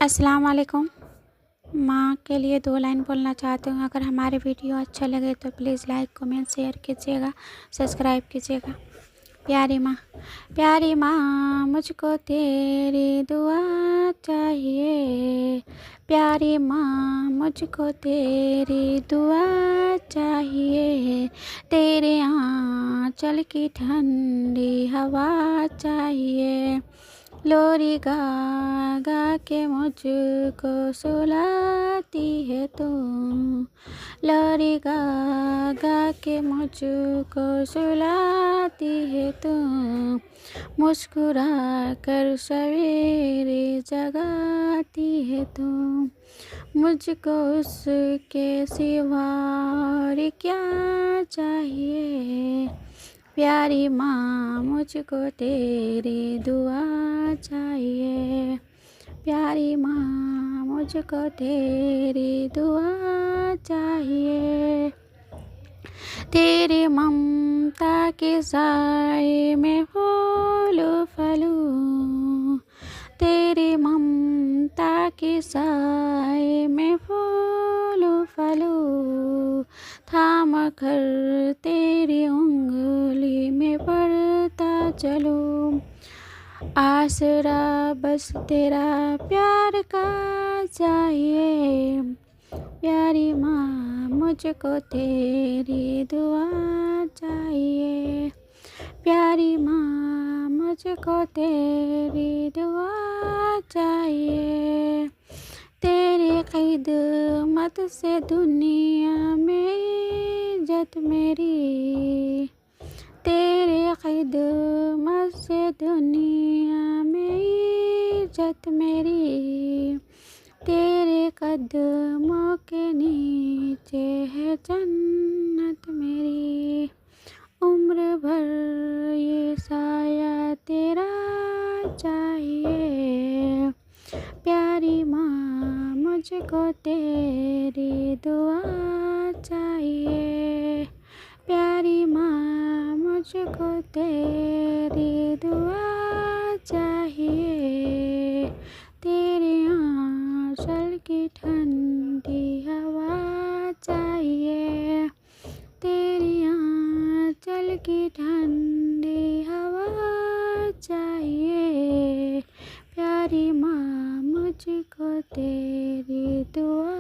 अस्सलाम वालेकुम। माँ के लिए 2 लाइन बोलना चाहती हूँ। अगर हमारे वीडियो अच्छा लगे तो प्लीज़ लाइक कमेंट शेयर कीजिएगा, सब्सक्राइब कीजिएगा। प्यारी माँ मुझको तेरी दुआ चाहिए। प्यारी माँ मुझको तेरी दुआ चाहिए। तेरे आँचल की ठंडी हवा चाहिए। लोरी गा गा के मुझको सुलाती है तू। लोरी गा गा के मुझको सुलाती है तू। मुस्कुरा कर सवेरे जगाती है तू। मुझको उसके सिवा और क्या चाहिए। प्यारी माँ मुझको तेरी दुआ चाहिए। प्यारी माँ मुझको तेरी दुआ चाहिए। तेरी ममता के साए में फूलूं फलूं। तेरी ममता के साए में फूलूं फलूं। थाम कर तेरी उंगली में पढ़ता चलूं। आसरा बस तेरा प्यार का चाहिए। प्यारी माँ मुझको तेरी दुआ चाहिए। प्यारी माँ मुझको तेरी दुआ चाहिए। तेरी खिदमत से दुनिया में इज्जत मेरी। तेरी खिदमत से दुनिया में इज्जत मेरी। तेरे कदमों के नीचे है जन्नत मेरी। उम्र भर ये साया तेरा चाहिए। प्यारी माँ मुझको तेरी दुआ चाहिए। प्यारी माँ मुझको तेरी दुआ चाहिए। तेरे आँचल की ठंडी हवा चाहिए। तेरी आँचल की ठंडी हवा चाहिए। प्यारी माँ मुझको तेरी दुआ